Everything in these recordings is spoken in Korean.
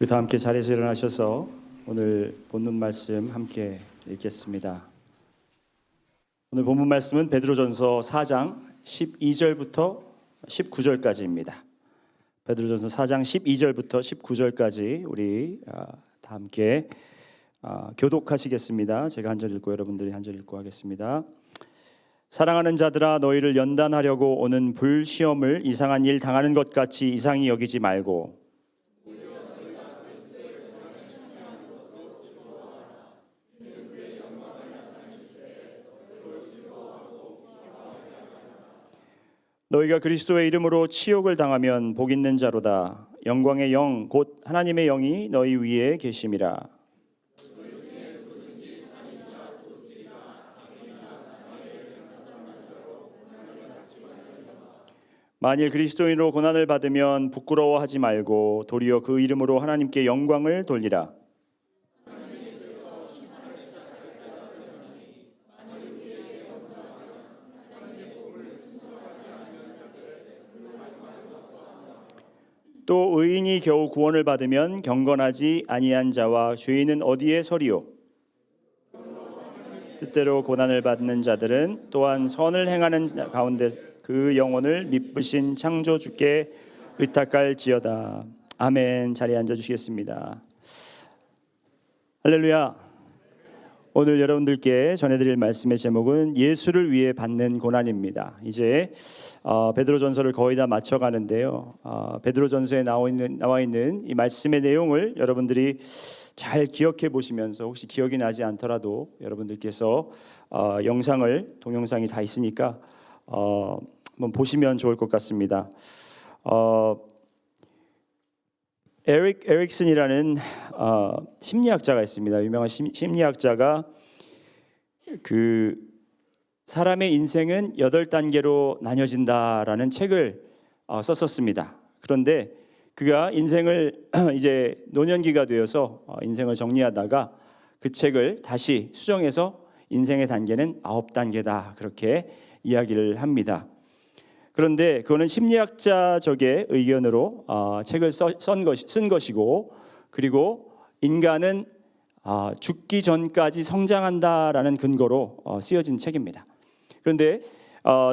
우리 다 함께 자리에서 일어나셔서 오늘 본문 말씀 함께 읽겠습니다. 오늘 본문 말씀은 베드로전서 4장 12절부터 19절까지입니다. 베드로전서 4장 12절부터 19절까지 우리 다 함께 교독하시겠습니다. 제가 한 절 읽고 여러분들이 한 절 읽고 하겠습니다. 사랑하는 자들아, 너희를 연단하려고 오는 불시험을 이상한 일 당하는 것 같이 이상히 여기지 말고 너희가 그리스도의 이름으로 치욕을 당하면 복 있는 자로다. 영광의 영 곧 하나님의 영이 너희 위에 계심이라. 만일 그리스도인으로 고난을 받으면 부끄러워하지 말고 도리어 그 이름으로 하나님께 영광을 돌리라. 또 의인이 겨우 구원을 받으면 경건하지 아니한 자와 죄인은 어디에 서리요? 뜻대로 고난을 받는 자들은 또한 선을 행하는 가운데 그 영혼을 미쁘신 창조주께 의탁할지어다. 아멘. 자리에 앉아주시겠습니다. 할렐루야. 오늘 여러분들께 전해드릴 말씀의 제목은 예수를 위해 받는 고난입니다. 이제 베드로전서를 거의 다 마쳐가는데요. 베드로전서에 나와 있는 이 말씀의 내용을 여러분들이 잘 기억해 보시면서 혹시 기억이 나지 않더라도 여러분들께서 영상을 동영상이 다 있으니까 한번 보시면 좋을 것 같습니다. 에릭슨이라는 심리학자가 있습니다. 유명한 심리학자가 그 사람의 인생은 8단계로 나뉘어진다라는 책을 썼었습니다. 그런데 그가 인생을 이제 노년기가 되어서 인생을 정리하다가 그 책을 다시 수정해서 인생의 단계는 9단계다 그렇게 이야기를 합니다. 그런데 그거는 심리학자적의 의견으로 책을 쓴 것이고, 그리고 인간은 죽기 전까지 성장한다라는 근거로 쓰여진 책입니다. 그런데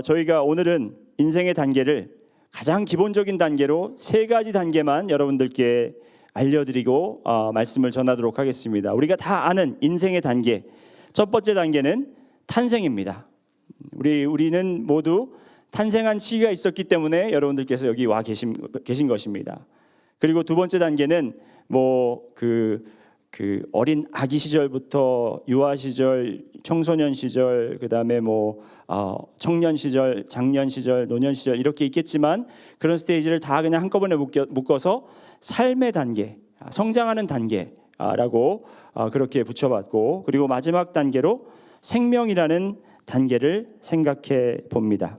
저희가 오늘은 인생의 단계를 가장 기본적인 단계로 3가지 단계만 여러분들께 알려드리고 말씀을 전하도록 하겠습니다. 우리가 다 아는 인생의 단계, 첫 번째 단계는 탄생입니다. 우리는 모두 탄생한 시기가 있었기 때문에 여러분들께서 여기 와 계신 것입니다. 그리고 두 번째 단계는 그 어린 아기 시절부터 유아 시절, 청소년 시절, 그다음에 청년 시절, 장년 시절, 노년 시절 이렇게 있겠지만 그런 스테이지를 다 그냥 한꺼번에 묶어서 삶의 단계, 성장하는 단계라고 그렇게 붙여봤고, 그리고 마지막 단계로 생명이라는 단계를 생각해 봅니다.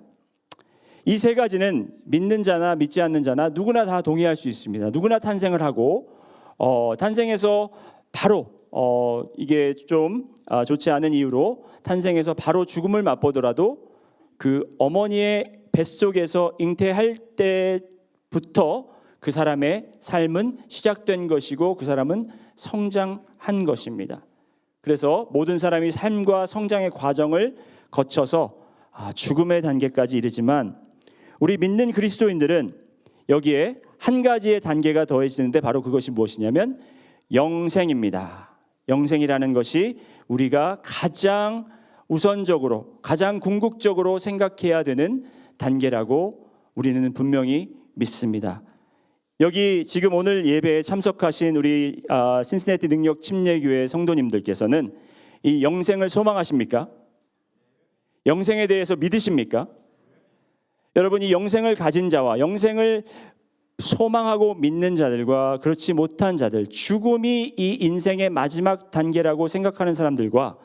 이 3가지는 믿는 자나 믿지 않는 자나 누구나 다 동의할 수 있습니다. 누구나 탄생을 하고 탄생해서 바로 이게 좀 좋지 않은 이유로 탄생해서 바로 죽음을 맛보더라도 그 어머니의 뱃속에서 잉태할 때부터 그 사람의 삶은 시작된 것이고 그 사람은 성장한 것입니다. 그래서 모든 사람이 삶과 성장의 과정을 거쳐서 죽음의 단계까지 이르지만 우리 믿는 그리스도인들은 여기에 한 가지의 단계가 더해지는데 바로 그것이 무엇이냐면 영생입니다. 영생이라는 것이 우리가 가장 우선적으로, 가장 궁극적으로 생각해야 되는 단계라고 우리는 분명히 믿습니다. 여기 지금 오늘 예배에 참석하신 우리 신시내티 능력 침례교회 성도님들께서는 이 영생을 소망하십니까? 영생에 대해서 믿으십니까? 여러분이 영생을 가진 자와 영생을 소망하고 믿는 자들과 그렇지 못한 자들, 죽음이 이 인생의 마지막 단계라고 생각하는 사람들과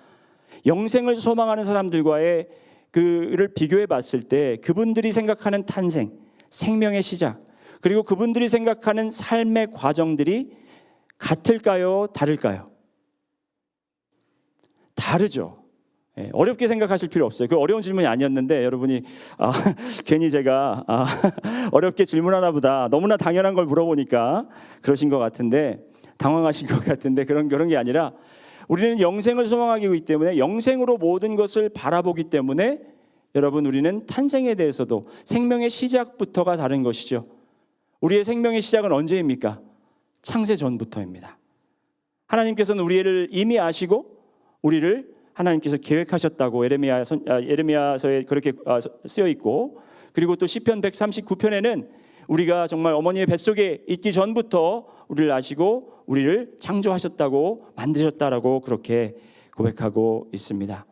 영생을 소망하는 사람들과의 그를 비교해 봤을 때 그분들이 생각하는 탄생, 생명의 시작, 그리고 그분들이 생각하는 삶의 과정들이 같을까요? 다를까요? 다르죠. 어렵게 생각하실 필요 없어요. 그 어려운 질문이 아니었는데 여러분이 괜히 제가 어렵게 질문하나 보다, 너무나 당연한 걸 물어보니까 그러신 것 같은데 당황하신 것 같은데 그런 게 아니라 우리는 영생을 소망하기 때문에 영생으로 모든 것을 바라보기 때문에 여러분 우리는 탄생에 대해서도 생명의 시작부터가 다른 것이죠. 우리의 생명의 시작은 언제입니까? 창세 전부터입니다. 하나님께서는 우리를 이미 아시고 우리를 하나님께서 계획하셨다고 에레미야서에 그렇게 쓰여 있고, 그리고 또 시편 139편에는 우리가 정말 어머니의 뱃속에 있기 전부터 우리를 아시고 우리를 창조하셨다고 만드셨다라고 그렇게 고백하고 있습니다.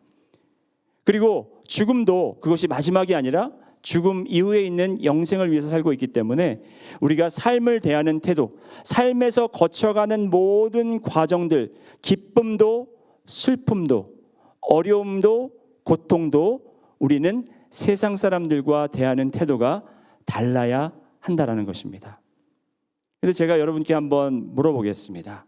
그리고 죽음도 그것이 마지막이 아니라 죽음 이후에 있는 영생을 위해서 살고 있기 때문에 우리가 삶을 대하는 태도, 삶에서 거쳐가는 모든 과정들, 기쁨도 슬픔도 어려움도 고통도 우리는 세상 사람들과 대하는 태도가 달라야 한다라는 것입니다. 그래서 제가 여러분께 한번 물어보겠습니다.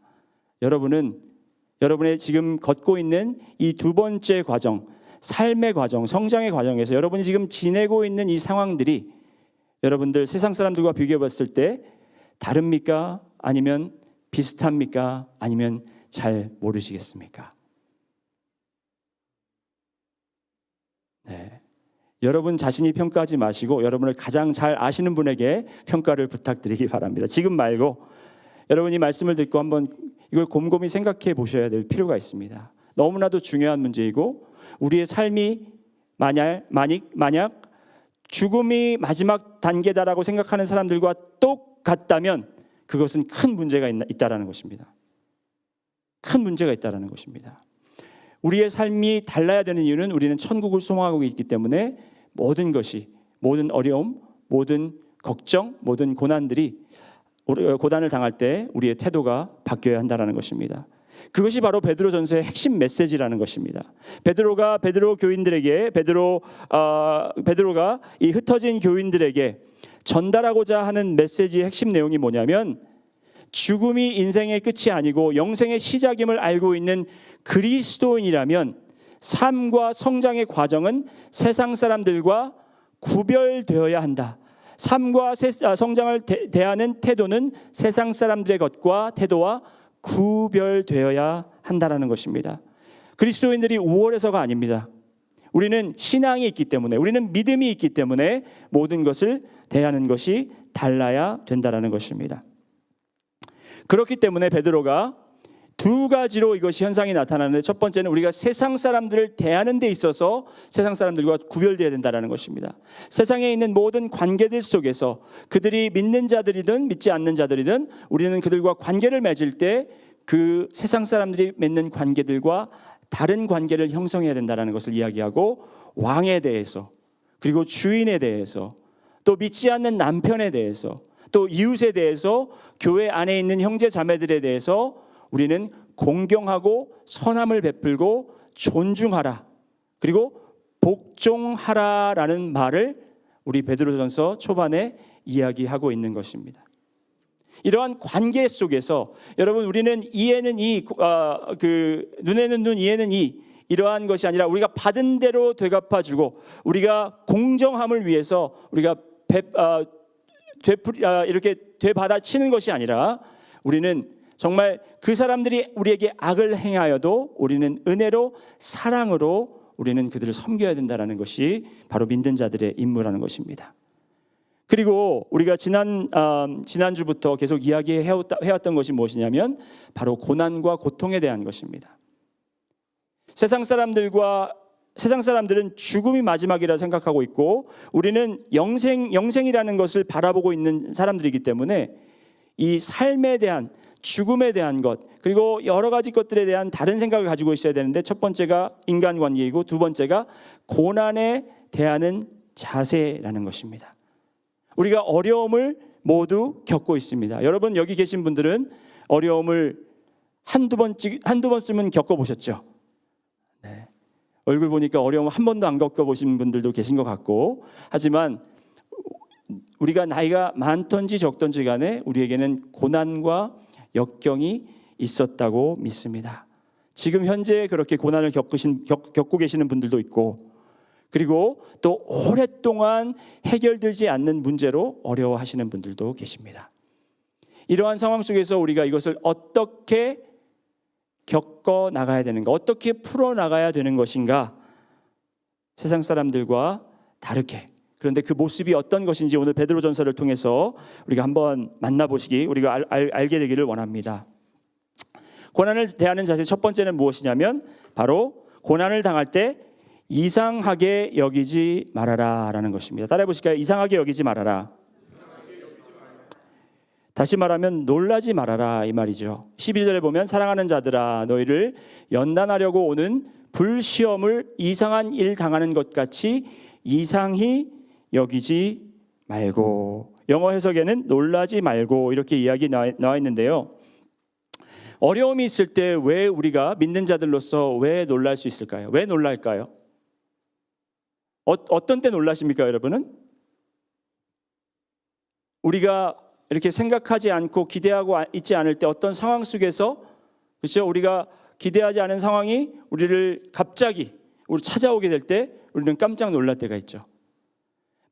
여러분의 지금 걷고 있는 이 두 번째 과정, 삶의 과정, 성장의 과정에서 여러분이 지금 지내고 있는 이 상황들이 여러분들 세상 사람들과 비교해 봤을 때 다릅니까? 아니면 비슷합니까? 아니면 잘 모르시겠습니까? 네. 여러분 자신이 평가하지 마시고 여러분을 가장 잘 아시는 분에게 평가를 부탁드리기 바랍니다. 지금 말고 여러분이 말씀을 듣고 한번 이걸 곰곰이 생각해 보셔야 될 필요가 있습니다. 너무나도 중요한 문제이고 우리의 삶이 만약 죽음이 마지막 단계다라고 생각하는 사람들과 똑같다면 그것은 큰 문제가 있다라는 것입니다. 큰 문제가 있다라는 것입니다. 우리의 삶이 달라야 되는 이유는 우리는 천국을 소망하고 있기 때문에 모든 것이, 모든 어려움, 모든 걱정, 모든 고난을 당할 때 우리의 태도가 바뀌어야 한다는 것입니다. 그것이 바로 베드로전서의 핵심 메시지라는 것입니다. 베드로가 이 흩어진 교인들에게 전달하고자 하는 메시지의 핵심 내용이 뭐냐면 죽음이 인생의 끝이 아니고 영생의 시작임을 알고 있는 그리스도인이라면 삶과 성장의 과정은 세상 사람들과 구별되어야 한다. 삶과 성장을 대하는 태도는 세상 사람들의 것과 태도와 구별되어야 한다는 것입니다. 그리스도인들이 우월해서가 아닙니다. 우리는 신앙이 있기 때문에, 우리는 믿음이 있기 때문에 모든 것을 대하는 것이 달라야 된다는 것입니다. 그렇기 때문에 베드로가 두 가지로 이것이 현상이 나타나는데, 첫 번째는 우리가 세상 사람들을 대하는 데 있어서 세상 사람들과 구별되어야 된다는 것입니다. 세상에 있는 모든 관계들 속에서 그들이 믿는 자들이든 믿지 않는 자들이든 우리는 그들과 관계를 맺을 때 그 세상 사람들이 맺는 관계들과 다른 관계를 형성해야 된다는 것을 이야기하고, 왕에 대해서, 그리고 주인에 대해서, 또 믿지 않는 남편에 대해서, 또 이웃에 대해서, 교회 안에 있는 형제 자매들에 대해서 우리는 공경하고 선함을 베풀고 존중하라, 그리고 복종하라라는 말을 우리 베드로전서 초반에 이야기하고 있는 것입니다. 이러한 관계 속에서 여러분, 우리는 이에는 이, 눈에는 눈, 이에는 이, 이러한 것이 아니라 우리가 받은 대로 되갚아주고 우리가 공정함을 위해서 우리가 이렇게 되받아치는 것이 아니라 우리는 정말 그 사람들이 우리에게 악을 행하여도 우리는 은혜로, 사랑으로 우리는 그들을 섬겨야 된다는 것이 바로 믿는 자들의 임무라는 것입니다. 그리고 우리가 지난주부터 계속 이야기해왔던 것이 무엇이냐면 바로 고난과 고통에 대한 것입니다. 세상 사람들은 죽음이 마지막이라 생각하고 있고 우리는 영생이라는 것을 바라보고 있는 사람들이기 때문에 이 삶에 대한, 죽음에 대한 것, 그리고 여러 가지 것들에 대한 다른 생각을 가지고 있어야 되는데, 첫 번째가 인간관계이고 두 번째가 고난에 대하는 자세라는 것입니다. 우리가 어려움을 모두 겪고 있습니다. 여러분, 여기 계신 분들은 어려움을 한두 번쯤은 겪어보셨죠? 네. 얼굴 보니까 어려움 한 번도 안 겪어보신 분들도 계신 것 같고, 하지만 우리가 나이가 많던지 적던지 간에 우리에게는 고난과 역경이 있었다고 믿습니다. 지금 현재 그렇게 고난을 겪고 계시는 분들도 있고, 그리고 또 오랫동안 해결되지 않는 문제로 어려워하시는 분들도 계십니다. 이러한 상황 속에서 우리가 이것을 어떻게 겪어 나가야 되는가, 어떻게 풀어 나가야 되는 것인가, 세상 사람들과 다르게. 그런데 그 모습이 어떤 것인지 오늘 베드로전서를 통해서 우리가 한번 만나보시기, 우리가 알게 되기를 원합니다. 고난을 대하는 자세 첫 번째는 무엇이냐면 바로 고난을 당할 때 이상하게 여기지 말아라 라는 것입니다. 따라해 보실까요? 이상하게 여기지 말아라. 다시 말하면 놀라지 말아라 이 말이죠. 12절에 보면 사랑하는 자들아 너희를 연단하려고 오는 불시험을 이상한 일 당하는 것 같이 이상히 여기지 말고, 영어 해석에는 놀라지 말고 이렇게 이야기 나와 있는데요. 어려움이 있을 때 왜 우리가 믿는 자들로서 왜 놀랄 수 있을까요? 왜 놀랄까요? 어떤 때 놀라십니까, 여러분은? 우리가 이렇게 생각하지 않고 기대하고 있지 않을 때 어떤 상황 속에서, 그렇죠? 우리가 기대하지 않은 상황이 우리를 갑자기 찾아오게 될 때 우리는 깜짝 놀랄 때가 있죠.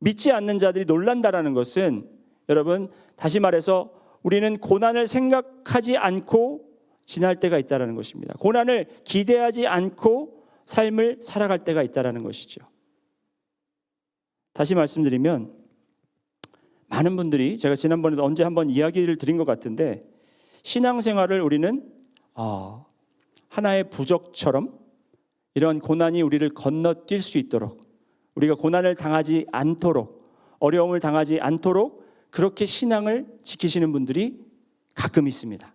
믿지 않는 자들이 놀란다라는 것은, 여러분 다시 말해서 우리는 고난을 생각하지 않고 지날 때가 있다라는 것입니다. 고난을 기대하지 않고 삶을 살아갈 때가 있다라는 것이죠. 다시 말씀드리면 많은 분들이, 제가 지난번에도 언제 한번 이야기를 드린 것 같은데, 신앙생활을 우리는 하나의 부적처럼 이런 고난이 우리를 건너뛸 수 있도록, 우리가 고난을 당하지 않도록, 어려움을 당하지 않도록 그렇게 신앙을 지키시는 분들이 가끔 있습니다.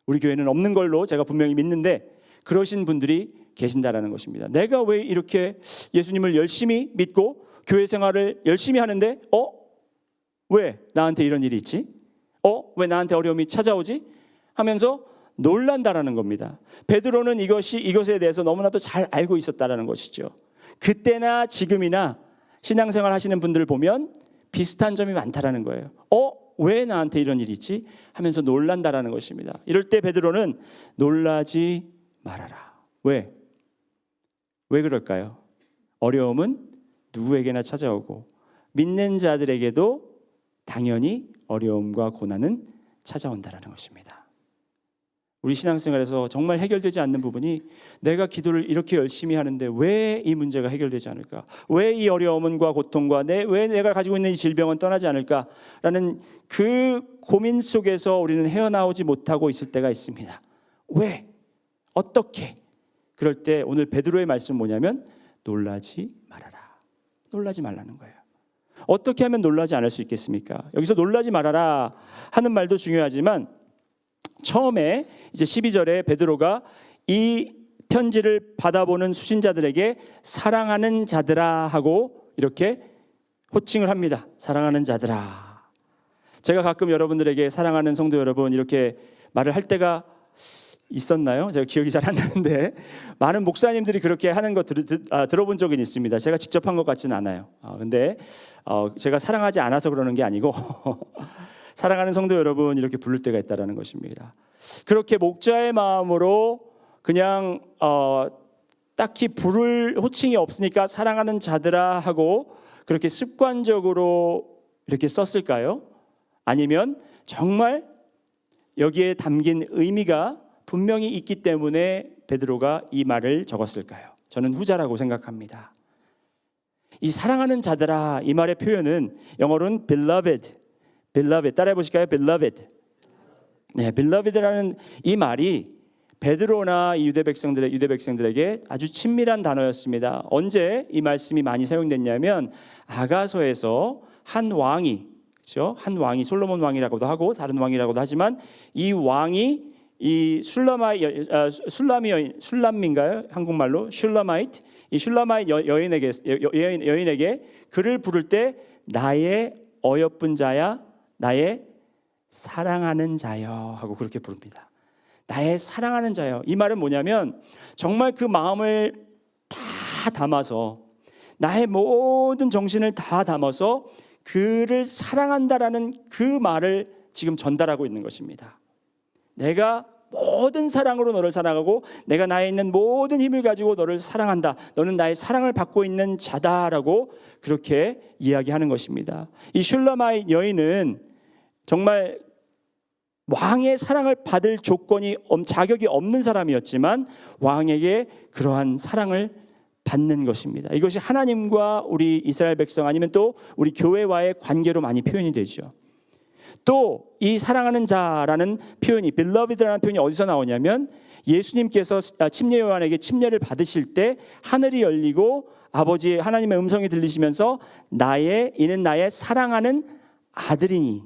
우리 교회는 없는 걸로 제가 분명히 믿는데 그러신 분들이 계신다라는 것입니다. 내가 왜 이렇게 예수님을 열심히 믿고 교회 생활을 열심히 하는데 왜 나한테 이런 일이 있지? 왜 나한테 어려움이 찾아오지? 하면서 놀란다라는 겁니다. 베드로는 이것에 대해서 너무나도 잘 알고 있었다라는 것이죠. 그때나 지금이나 신앙생활 하시는 분들을 보면 비슷한 점이 많다라는 거예요. 왜 나한테 이런 일이 있지? 하면서 놀란다라는 것입니다. 이럴 때 베드로는 놀라지 말아라. 왜 그럴까요? 어려움은 누구에게나 찾아오고 믿는 자들에게도 당연히 어려움과 고난은 찾아온다라는 것입니다. 우리 신앙생활에서 정말 해결되지 않는 부분이, 내가 기도를 이렇게 열심히 하는데 왜 이 문제가 해결되지 않을까? 왜 이 어려움과 고통과 왜 내가 가지고 있는 이 질병은 떠나지 않을까라는 그 고민 속에서 우리는 헤어나오지 못하고 있을 때가 있습니다. 왜? 어떻게? 그럴 때 오늘 베드로의 말씀은 뭐냐면 놀라지 말아라. 놀라지 말라는 거예요. 어떻게 하면 놀라지 않을 수 있겠습니까? 여기서 놀라지 말아라 하는 말도 중요하지만, 처음에 이제 12절에 베드로가 이 편지를 받아보는 수신자들에게 사랑하는 자들아 하고 이렇게 호칭을 합니다. 사랑하는 자들아. 제가 가끔 여러분들에게 사랑하는 성도 여러분 이렇게 말을 할 때가 있었나요? 제가 기억이 잘 안 나는데 많은 목사님들이 그렇게 하는 거 들어본 적은 있습니다. 제가 직접 한 것 같지는 않아요. 근데 제가 사랑하지 않아서 그러는 게 아니고 사랑하는 성도 여러분 이렇게 부를 때가 있다라는 것입니다. 그렇게 목자의 마음으로 그냥 딱히 부를 호칭이 없으니까 사랑하는 자들아 하고 그렇게 습관적으로 이렇게 썼을까요? 아니면 정말 여기에 담긴 의미가 분명히 있기 때문에 베드로가 이 말을 적었을까요? 저는 후자라고 생각합니다. 이 사랑하는 자들아 이 말의 표현은 영어로는 beloved, 따라해 보실까요? beloved. 네, beloved라는 이 말이 베드로나 이 유대 백성들에게 아주 친밀한 단어였습니다. 언제 이 말씀이 많이 사용됐냐면 아가서에서 한 왕이, 그렇죠? 한 왕이 솔로몬 왕이라고도 하고 다른 왕이라고도 하지만 이 왕이 이 슐람인가요? 한국말로 슐라마이트. 이 슐라마이트 여인에게 그를 부를 때 나의 어여쁜 자야, 나의 사랑하는 자여 하고 그렇게 부릅니다. 나의 사랑하는 자여. 이 말은 뭐냐면 정말 그 마음을 다 담아서, 나의 모든 정신을 다 담아서 그를 사랑한다라는 그 말을 지금 전달하고 있는 것입니다. 내가 모든 사랑으로 너를 사랑하고 내가 나에 있는 모든 힘을 가지고 너를 사랑한다. 너는 나의 사랑을 받고 있는 자다라고 그렇게 이야기하는 것입니다. 이 슐라마이 여인은 정말 왕의 사랑을 받을 자격이 없는 사람이었지만 왕에게 그러한 사랑을 받는 것입니다. 이것이 하나님과 우리 이스라엘 백성 아니면 또 우리 교회와의 관계로 많이 표현이 되죠. 또 이 사랑하는 자라는 표현이, beloved라는 표현이 어디서 나오냐면 예수님께서 침례 요한에게 침례를 받으실 때 하늘이 열리고 아버지 하나님의 음성이 들리시면서 이는 나의 사랑하는 아들이니,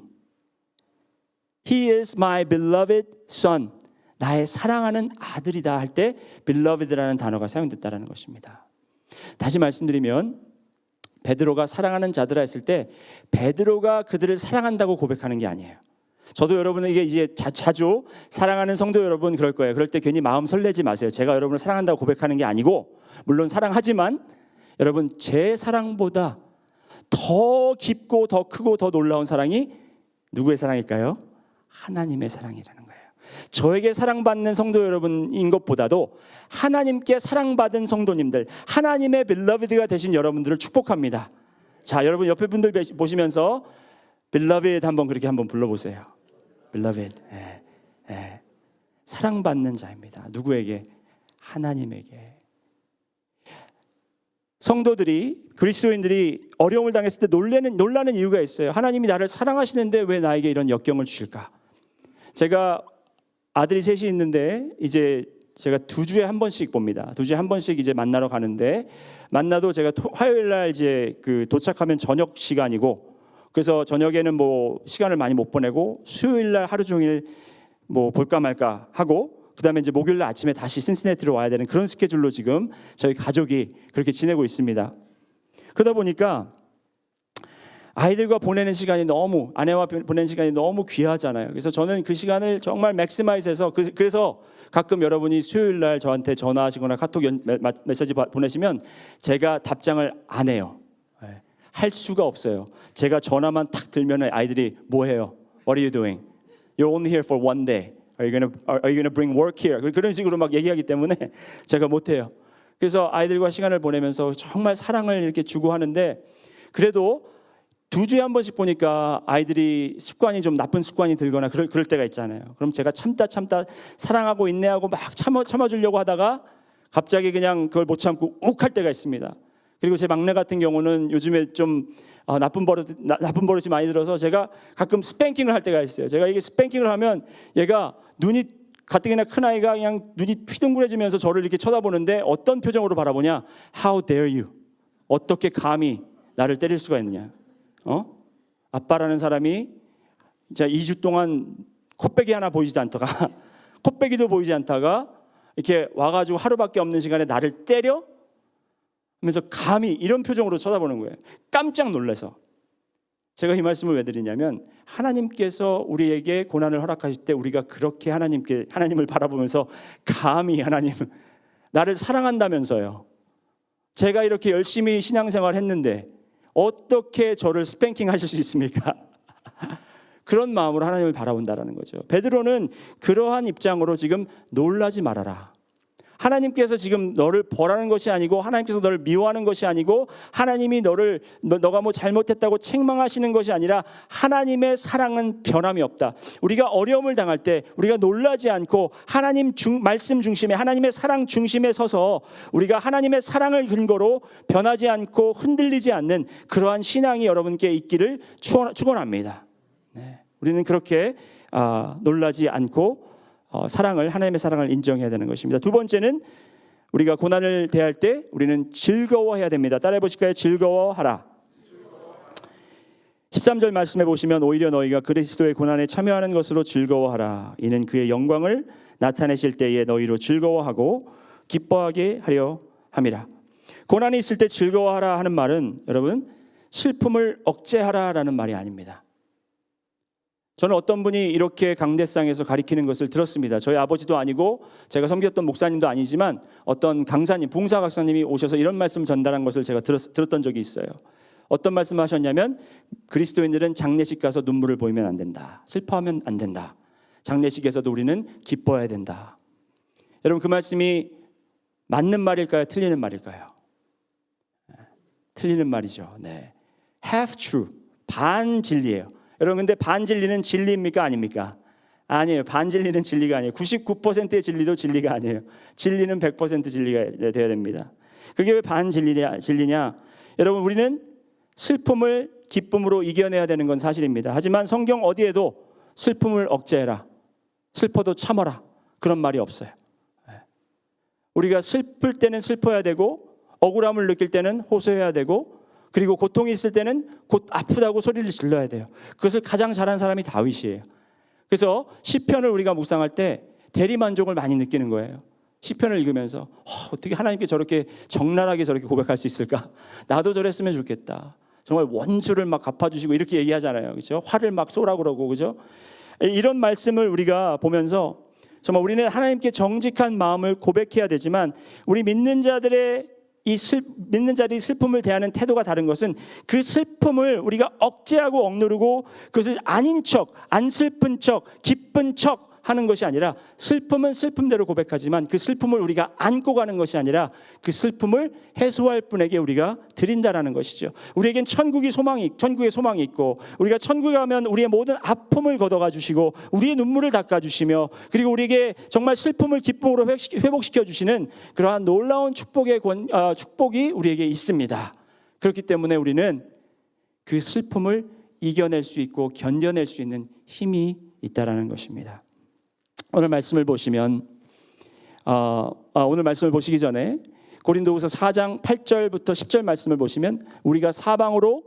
He is my beloved son, 나의 사랑하는 아들이다 할 때 beloved라는 단어가 사용됐다는 것입니다. 다시 말씀드리면 베드로가 사랑하는 자들아 했을 때 베드로가 그들을 사랑한다고 고백하는 게 아니에요. 저도 여러분에게 이제 자주 사랑하는 성도 여러분 그럴 거예요. 그럴 때 괜히 마음 설레지 마세요. 제가 여러분을 사랑한다고 고백하는 게 아니고, 물론 사랑하지만 여러분, 제 사랑보다 더 깊고 더 크고 더 놀라운 사랑이 누구의 사랑일까요? 하나님의 사랑이라는 거예요. 저에게 사랑받는 성도 여러분인 것보다도 하나님께 사랑받은 성도님들, 하나님의 beloved가 되신 여러분들을 축복합니다. 자, 여러분 옆에 분들 보시면서 beloved 한번 불러보세요. beloved. 사랑받는 자입니다. 누구에게? 하나님에게. 성도들이, 그리스도인들이 어려움을 당했을 때 놀라는 이유가 있어요. 하나님이 나를 사랑하시는데 왜 나에게 이런 역경을 주실까? 제가 아들이 셋이 있는데 이제 제가 2주에 한 번씩 봅니다. 2주에 한 번씩 이제 만나러 가는데, 만나도 제가 화요일 날 이제 도착하면 저녁 시간이고, 그래서 저녁에는 뭐 시간을 많이 못 보내고 수요일 날 하루 종일 뭐 볼까 말까 하고, 그다음에 이제 목요일 날 아침에 다시 신시내티로 와야 되는 그런 스케줄로 지금 저희 가족이 그렇게 지내고 있습니다. 그러다 보니까 아이들과 보내는 시간이 아내와 보내는 시간이 너무 귀하잖아요. 그래서 저는 그 시간을 정말 맥시마이즈해서, 그래서 가끔 여러분이 수요일 날 저한테 전화하시거나 카톡 메시지 보내시면 제가 답장을 안 해요. 할 수가 없어요. 제가 전화만 탁 들면 아이들이 뭐 해요? What are you doing? You're only here for one day. Are you gonna bring work here? 그런 식으로 막 얘기하기 때문에 제가 못 해요. 그래서 아이들과 시간을 보내면서 정말 사랑을 이렇게 주고 하는데, 그래도 2주에 한 번씩 보니까 아이들이 습관이 좀 나쁜 습관이 들거나 그럴 때가 있잖아요. 그럼 제가 참다 사랑하고 인내하고 막 참아주려고 하다가 갑자기 그냥 그걸 못 참고 욱 할 때가 있습니다. 그리고 제 막내 같은 경우는 요즘에 좀 나쁜 버릇이 많이 들어서 제가 가끔 스팽킹을 할 때가 있어요. 제가 이게 스팽킹을 하면 얘가 눈이, 가뜩이나 큰 아이가 그냥 눈이 휘둥그레지면서 저를 이렇게 쳐다보는데 어떤 표정으로 바라보냐? How dare you? 어떻게 감히 나를 때릴 수가 있느냐? 아빠라는 사람이 이제 2주 동안 코빼기 하나 보이지도 않다가 코빼기도 보이지 않다가 이렇게 와가지고 하루밖에 없는 시간에 나를 때려? 하면서 감히, 이런 표정으로 쳐다보는 거예요. 깜짝 놀라서. 제가 이 말씀을 왜 드리냐면, 하나님께서 우리에게 고난을 허락하실 때 우리가 그렇게 하나님을 바라보면서 감히 하나님 나를 사랑한다면서요. 제가 이렇게 열심히 신앙생활 했는데 어떻게 저를 스팽킹 하실 수 있습니까? 그런 마음으로 하나님을 바라본다라는 거죠. 베드로는 그러한 입장으로 지금 놀라지 말아라. 하나님께서 지금 너를 벌하는 것이 아니고, 하나님께서 너를 미워하는 것이 아니고, 하나님이 너가 뭐 잘못했다고 책망하시는 것이 아니라 하나님의 사랑은 변함이 없다. 우리가 어려움을 당할 때 우리가 놀라지 않고 하나님 말씀 중심에, 하나님의 사랑 중심에 서서 우리가 하나님의 사랑을 근거로 변하지 않고 흔들리지 않는 그러한 신앙이 여러분께 있기를 축원합니다. 네. 우리는 그렇게 놀라지 않고 하나님의 사랑을 인정해야 되는 것입니다. 두 번째는 우리가 고난을 대할 때 우리는 즐거워해야 됩니다. 따라해 보실까요? 즐거워하라. 13절 말씀해 보시면, 오히려 너희가 그리스도의 고난에 참여하는 것으로 즐거워하라. 이는 그의 영광을 나타내실 때에 너희로 즐거워하고 기뻐하게 하려 함이라. 고난이 있을 때 즐거워하라 하는 말은 여러분, 슬픔을 억제하라라는 말이 아닙니다. 저는 어떤 분이 이렇게 강대상에서 가리키는 것을 들었습니다. 저희 아버지도 아니고 제가 섬겼던 목사님도 아니지만 어떤 강사님, 붕사 박사님이 오셔서 이런 말씀 전달한 것을 제가 들었던 적이 있어요. 어떤 말씀을 하셨냐면, 그리스도인들은 장례식 가서 눈물을 보이면 안 된다. 슬퍼하면 안 된다. 장례식에서도 우리는 기뻐해야 된다. 여러분, 그 말씀이 맞는 말일까요? 틀리는 말일까요? 틀리는 말이죠. 네. half true, 반 진리예요. 여러분, 근데 반진리는 진리입니까? 아닙니까? 아니에요. 반진리는 진리가 아니에요. 99%의 진리도 진리가 아니에요. 진리는 100% 진리가 되어야 됩니다. 그게 왜 반진리냐? 여러분, 우리는 슬픔을 기쁨으로 이겨내야 되는 건 사실입니다. 하지만 성경 어디에도 슬픔을 억제해라, 슬퍼도 참아라, 그런 말이 없어요. 우리가 슬플 때는 슬퍼야 되고, 억울함을 느낄 때는 호소해야 되고, 그리고 고통이 있을 때는 곧 아프다고 소리를 질러야 돼요. 그것을 가장 잘한 사람이 다윗이에요. 그래서 시편을 우리가 묵상할 때 대리만족을 많이 느끼는 거예요. 시편을 읽으면서 어떻게 하나님께 저렇게 적나라하게 저렇게 고백할 수 있을까? 나도 저랬으면 좋겠다. 정말 원수를 막 갚아주시고 이렇게 얘기하잖아요. 그렇죠? 화를 막 쏘라 그러고, 그죠? 이런 말씀을 우리가 보면서 정말 우리는 하나님께 정직한 마음을 고백해야 되지만, 우리 믿는 자들의 믿는 자들이 슬픔을 대하는 태도가 다른 것은 그 슬픔을 우리가 억제하고 억누르고 그것을 아닌 척, 안 슬픈 척, 기쁜 척 하는 것이 아니라, 슬픔은 슬픔대로 고백하지만 그 슬픔을 우리가 안고 가는 것이 아니라 그 슬픔을 해소할 분에게 우리가 드린다라는 것이죠. 우리에겐 천국의 소망이 있고, 우리가 천국에 가면 우리의 모든 아픔을 걷어가 주시고 우리의 눈물을 닦아 주시며, 그리고 우리에게 정말 슬픔을 기쁨으로 회복시켜 주시는 그러한 놀라운 축복이 우리에게 있습니다. 그렇기 때문에 우리는 그 슬픔을 이겨낼 수 있고 견뎌낼 수 있는 힘이 있다라는 것입니다. 오늘 말씀을 보시면 오늘 말씀을 보시기 전에 고린도후서 4장 8절부터 10절 말씀을 보시면, 우리가 사방으로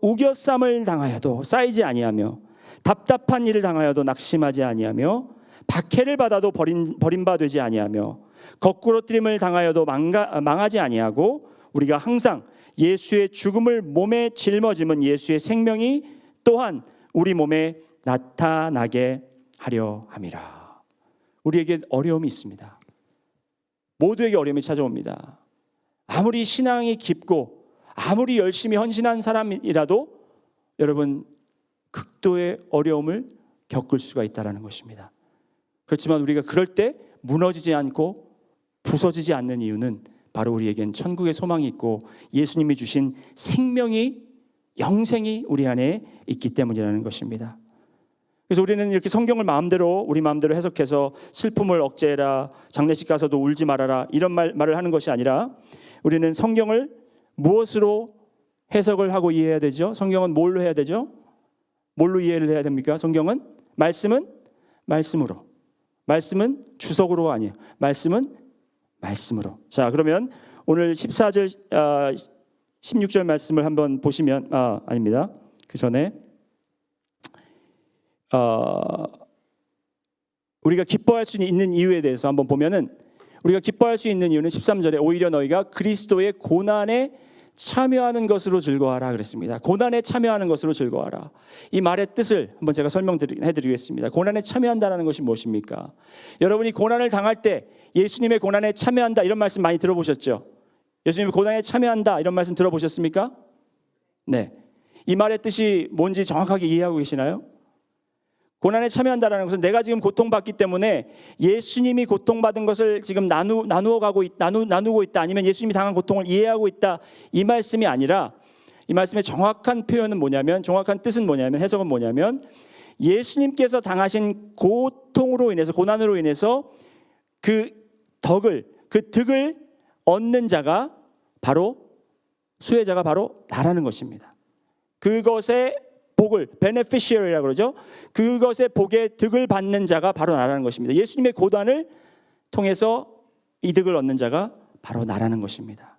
우겨쌈을 당하여도 쌓이지 아니하며, 답답한 일을 당하여도 낙심하지 아니하며, 박해를 받아도 버림바 되지 아니하며, 거꾸로뜨림을 당하여도 망하지 아니하고, 우리가 항상 예수의 죽음을 몸에 짊어짐은 예수의 생명이 또한 우리 몸에 나타나게 하려 함이라. 우리에게 어려움이 있습니다. 모두에게 어려움이 찾아옵니다. 아무리 신앙이 깊고 아무리 열심히 헌신한 사람이라도 여러분, 극도의 어려움을 겪을 수가 있다는 것입니다. 그렇지만 우리가 그럴 때 무너지지 않고 부서지지 않는 이유는 바로 우리에겐 천국의 소망이 있고 예수님이 주신 영생이 우리 안에 있기 때문이라는 것입니다. 그래서 우리는 이렇게 성경을 우리 마음대로 해석해서 슬픔을 억제해라, 장례식 가서도 울지 말아라, 이런 말을 하는 것이 아니라, 우리는 성경을 무엇으로 해석을 하고 이해해야 되죠? 성경은 뭘로 해야 되죠? 뭘로 이해를 해야 됩니까? 성경은 말씀은 말씀으로, 말씀은 주석으로 아니에요. 말씀은 말씀으로. 자, 그러면 오늘 14절 16절 말씀을 한번 보시면 아닙니다. 그 전에 우리가 기뻐할 수 있는 이유에 대해서 한번 보면은, 우리가 기뻐할 수 있는 이유는 13절에 오히려 너희가 그리스도의 고난에 참여하는 것으로 즐거워하라 그랬습니다. 고난에 참여하는 것으로 즐거워하라. 이 말의 뜻을 한번 제가 설명해드리겠습니다. 고난에 참여한다는 것이 무엇입니까? 여러분이 고난을 당할 때 예수님의 고난에 참여한다, 이런 말씀 많이 들어보셨죠? 예수님의 고난에 참여한다, 이런 말씀 들어보셨습니까? 네. 이 말의 뜻이 뭔지 정확하게 이해하고 계시나요? 고난에 참여한다는 것은 내가 지금 고통받기 때문에 예수님이 고통받은 것을 지금 나누고 있다, 아니면 예수님이 당한 고통을 이해하고 있다, 이 말씀이 아니라, 이 말씀의 정확한 뜻은 뭐냐면, 해석은 뭐냐면, 예수님께서 당하신 고난으로 인해서 그 득을 얻는 자가 바로, 수혜자가 바로 나라는 것입니다. 그것의 복을 beneficiary라고 그러죠. 그것의 복의 득을 받는 자가 바로 나라는 것입니다. 예수님의 고난을 통해서 이득을 얻는 자가 바로 나라는 것입니다.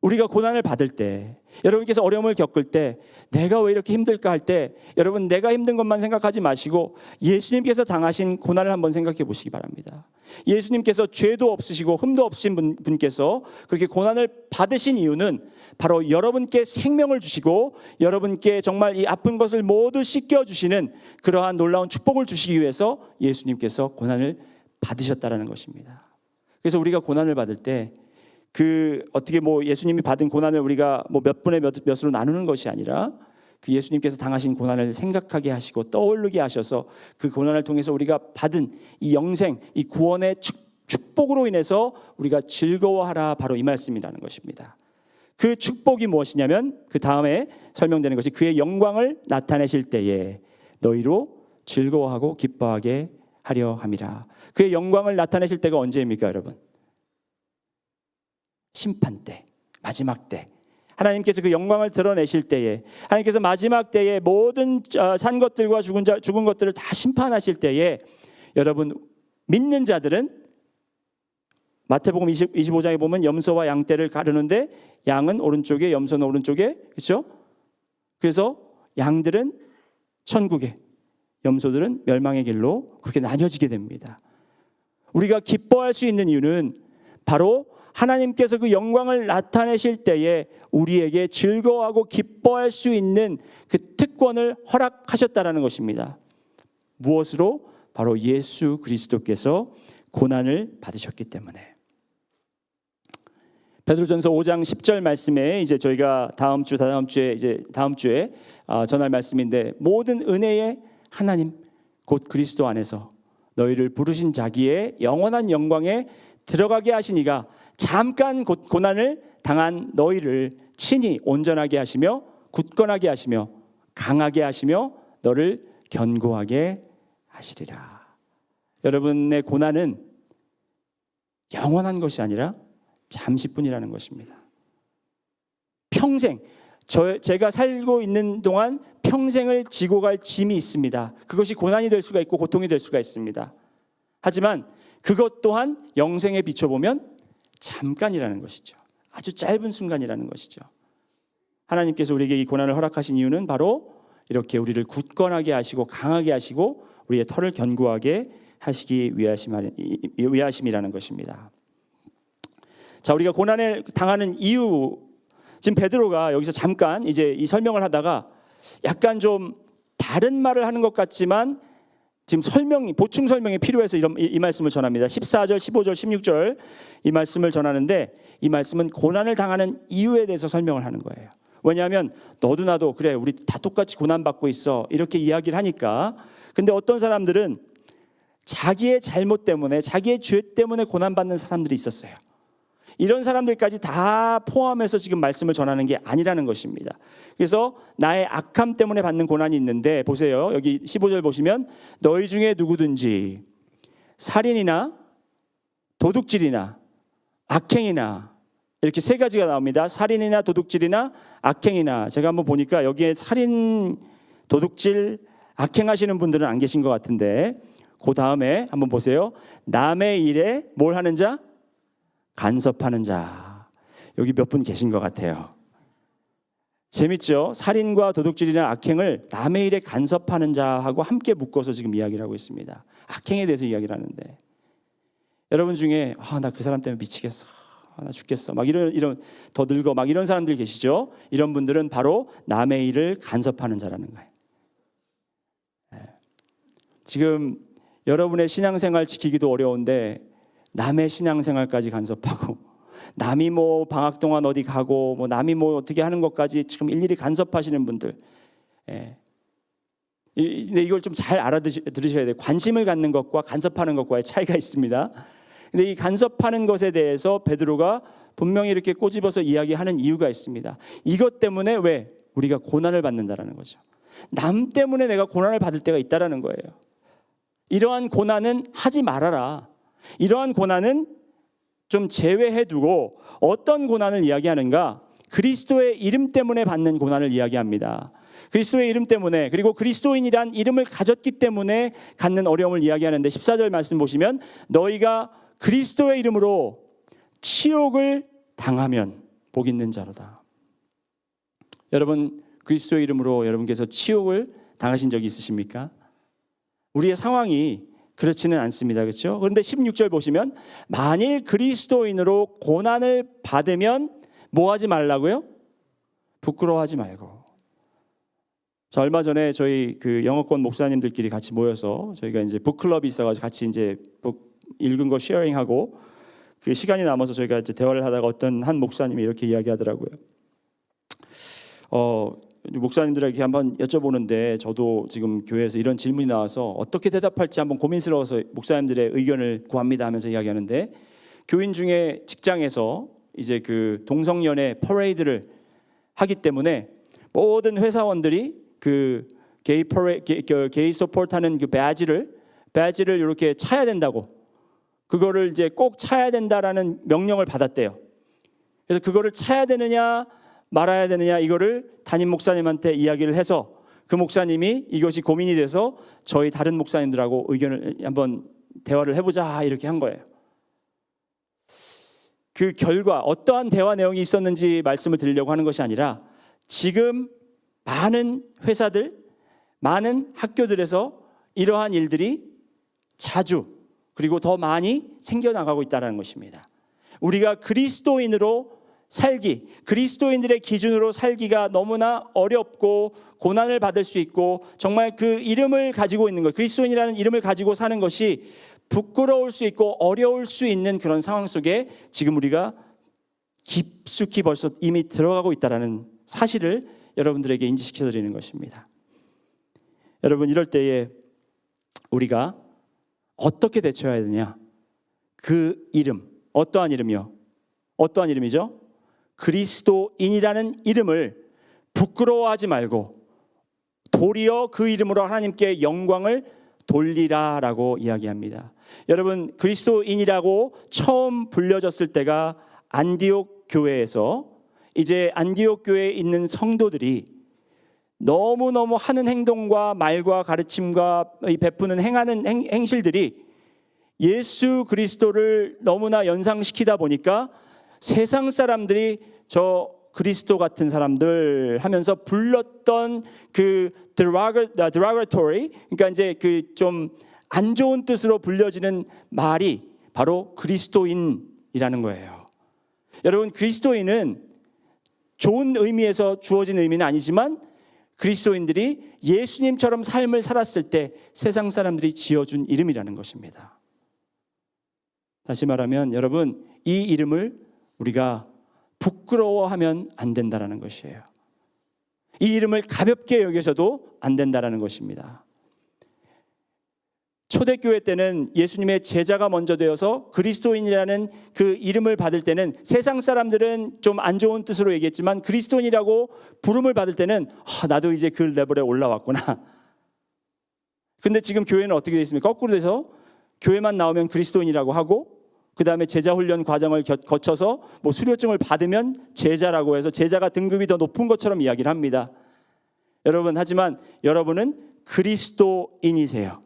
우리가 고난을 받을 때, 여러분께서 어려움을 겪을 때, 내가 왜 이렇게 힘들까 할 때, 여러분, 내가 힘든 것만 생각하지 마시고 예수님께서 당하신 고난을 한번 생각해 보시기 바랍니다. 예수님께서 죄도 없으시고 흠도 없으신 분께서 그렇게 고난을 받으신 이유는 바로 여러분께 생명을 주시고 여러분께 정말 이 아픈 것을 모두 씻겨주시는 그러한 놀라운 축복을 주시기 위해서 예수님께서 고난을 받으셨다는 것입니다. 그래서 우리가 고난을 받을 때 어떻게 예수님이 받은 고난을 우리가 몇 분의 몇으로 나누는 것이 아니라, 그 예수님께서 당하신 고난을 생각하게 하시고 떠오르게 하셔서 그 고난을 통해서 우리가 받은 이 영생, 이 구원의 축복으로 인해서 우리가 즐거워하라, 바로 이 말씀이라는 것입니다. 그 축복이 무엇이냐면, 그 다음에 설명되는 것이 그의 영광을 나타내실 때에 너희로 즐거워하고 기뻐하게 하려 함이라. 그의 영광을 나타내실 때가 언제입니까, 여러분? 심판 때, 마지막 때. 하나님께서 그 영광을 드러내실 때에, 하나님께서 마지막 때에 모든 산 것들과 죽은 것들을 다 심판하실 때에, 여러분 믿는 자들은 마태복음 25장에 보면 염소와 양떼를 가르는데 양은 오른쪽에, 염소는 오른쪽에, 그렇죠? 그래서 양들은 천국에, 염소들은 멸망의 길로 그렇게 나뉘어지게 됩니다. 우리가 기뻐할 수 있는 이유는 바로 하나님께서 그 영광을 나타내실 때에 우리에게 즐거워하고 기뻐할 수 있는 그 특권을 허락하셨다라는 것입니다. 무엇으로? 바로 예수 그리스도께서 고난을 받으셨기 때문에. 베드로전서 5장 10절 말씀에 이제 저희가 다음 주에 전할 말씀인데, 모든 은혜의 하나님 곧 그리스도 안에서 너희를 부르신 자기의 영원한 영광에 들어가게 하시니가 잠깐 고난을 당한 너희를 친히 온전하게 하시며 굳건하게 하시며 강하게 하시며 너를 견고하게 하시리라. 여러분의 고난은 영원한 것이 아니라 잠시뿐이라는 것입니다. 평생, 제가 살고 있는 동안 평생을 지고 갈 짐이 있습니다. 그것이 고난이 될 수가 있고 고통이 될 수가 있습니다. 하지만 그것 또한 영생에 비춰보면 잠깐이라는 것이죠. 아주 짧은 순간이라는 것이죠. 하나님께서 우리에게 이 고난을 허락하신 이유는 바로 이렇게 우리를 굳건하게 하시고 강하게 하시고 우리의 털을 견고하게 하시기 위하심이라는 것입니다. 자, 우리가 고난을 당하는 이유, 지금 베드로가 여기서 잠깐 이제 이 설명을 하다가 약간 좀 다른 말을 하는 것 같지만 지금 보충 설명이 필요해서 이 말씀을 전합니다. 14절, 15절, 16절 이 말씀을 전하는데, 이 말씀은 고난을 당하는 이유에 대해서 설명을 하는 거예요. 왜냐하면 너도 나도 그래, 우리 다 똑같이 고난받고 있어, 이렇게 이야기를 하니까. 근데 어떤 사람들은 자기의 잘못 때문에, 자기의 죄 때문에 고난받는 사람들이 있었어요. 이런 사람들까지 다 포함해서 지금 말씀을 전하는 게 아니라는 것입니다. 그래서 나의 악함 때문에 받는 고난이 있는데, 보세요. 여기 15절 보시면 너희 중에 누구든지 살인이나 도둑질이나 악행이나, 이렇게 세 가지가 나옵니다. 살인이나 도둑질이나 악행이나. 제가 한번 보니까 여기에 살인, 도둑질, 악행하시는 분들은 안 계신 것 같은데, 그 다음에 한번 보세요. 남의 일에 뭘 하는 자? 간섭하는 자. 여기 몇 분 계신 것 같아요. 재밌죠? 살인과 도둑질이나 악행을 남의 일에 간섭하는 자하고 함께 묶어서 지금 이야기를 하고 있습니다. 악행에 대해서 이야기를 하는데, 여러분 중에 나 그 사람 때문에 미치겠어, 나 죽겠어, 막 이런 더 늙어, 막 이런 사람들 계시죠? 이런 분들은 바로 남의 일을 간섭하는 자라는 거예요. 지금 여러분의 신앙생활 지키기도 어려운데 남의 신앙생활까지 간섭하고, 남이 뭐 방학 동안 어디 가고, 뭐 남이 뭐 어떻게 하는 것까지 지금 일일이 간섭하시는 분들. 근데 이걸 좀 잘 알아들으셔야 돼요. 관심을 갖는 것과 간섭하는 것과의 차이가 있습니다. 근데 이 간섭하는 것에 대해서 베드로가 분명히 이렇게 꼬집어서 이야기하는 이유가 있습니다. 이것 때문에 왜 우리가 고난을 받는다라는 거죠. 남 때문에 내가 고난을 받을 때가 있다라는 거예요. 이러한 고난은 하지 말아라. 이러한 고난은 좀 제외해두고 어떤 고난을 이야기하는가? 그리스도의 이름 때문에 받는 고난을 이야기합니다. 그리스도의 이름 때문에, 그리고 그리스도인이란 이름을 가졌기 때문에 갖는 어려움을 이야기하는데, 14절 말씀 보시면 너희가 그리스도의 이름으로 치욕을 당하면 복 있는 자로다. 여러분, 그리스도의 이름으로 여러분께서 치욕을 당하신 적이 있으십니까? 우리의 상황이 그렇지는 않습니다. 그렇죠? 그런데 16절 보시면 만일 그리스도인으로 고난을 받으면 뭐 하지 말라고요? 부끄러워하지 말고. 자, 얼마 전에 저희 그 영어권 목사님들끼리 같이 모여서 저희가 이제 북클럽이 있어가지고 같이 이제 읽은 거 쉐어링하고, 그 시간이 남아서 저희가 이제 대화를 하다가 어떤 한 목사님이 이렇게 이야기하더라고요. 목사님들에게 한번 여쭤보는데, 저도 지금 교회에서 이런 질문이 나와서 어떻게 대답할지 한번 고민스러워서 목사님들의 의견을 구합니다 하면서 이야기하는데, 교인 중에 직장에서 이제 그 동성연애 퍼레이드를 하기 때문에 모든 회사원들이 그 게이 서포트하는 그 배지를 이렇게 차야 된다고, 그거를 이제 꼭 차야 된다라는 명령을 받았대요. 그래서 그거를 차야 되느냐 말아야 되느냐 이거를 담임 목사님한테 이야기를 해서 그 목사님이 이것이 고민이 돼서 저희 다른 목사님들하고 의견을 한번 대화를 해보자 이렇게 한 거예요. 그 결과 어떠한 대화 내용이 있었는지 말씀을 드리려고 하는 것이 아니라 지금 많은 회사들, 많은 학교들에서 이러한 일들이 자주 그리고 더 많이 생겨나가고 있다는 것입니다. 우리가 그리스도인으로 살기, 그리스도인들의 기준으로 살기가 너무나 어렵고 고난을 받을 수 있고 정말 그 이름을 가지고 있는 것, 그리스도인이라는 이름을 가지고 사는 것이 부끄러울 수 있고 어려울 수 있는 그런 상황 속에 지금 우리가 깊숙이 벌써 이미 들어가고 있다는 사실을 여러분들에게 인지시켜 드리는 것입니다. 여러분, 이럴 때에 우리가 어떻게 대처해야 되냐? 그 이름, 어떠한 이름이요? 어떠한 이름이죠? 그리스도인이라는 이름을 부끄러워하지 말고 도리어 그 이름으로 하나님께 영광을 돌리라라고 이야기합니다. 여러분, 그리스도인이라고 처음 불려졌을 때가 안디옥 교회에서 이제 안디옥 교회에 있는 성도들이 너무너무 하는 행동과 말과 가르침과 베푸는 행하는 행실들이 예수 그리스도를 너무나 연상시키다 보니까 세상 사람들이 저 그리스도 같은 사람들 하면서 불렀던 그 derogatory, 그러니까 이제 그 좀 안 좋은 뜻으로 불려지는 말이 바로 그리스도인이라는 거예요. 여러분, 그리스도인은 좋은 의미에서 주어진 의미는 아니지만 그리스도인들이 예수님처럼 삶을 살았을 때 세상 사람들이 지어준 이름이라는 것입니다. 다시 말하면 여러분, 이 이름을 우리가 부끄러워하면 안 된다는 것이에요. 이 이름을 가볍게 여겨서도 안 된다는 것입니다. 초대교회 때는 예수님의 제자가 먼저 되어서 그리스도인이라는 그 이름을 받을 때는 세상 사람들은 좀 안 좋은 뜻으로 얘기했지만 그리스도인이라고 부름을 받을 때는 나도 이제 그 레벨에 올라왔구나. 근데 지금 교회는 어떻게 되어 있습니까? 거꾸로 돼서 교회만 나오면 그리스도인이라고 하고 그 다음에 제자 훈련 과정을 거쳐서 뭐 수료증을 받으면 제자라고 해서 제자가 등급이 더 높은 것처럼 이야기를 합니다. 여러분, 하지만 여러분은 그리스도인이세요.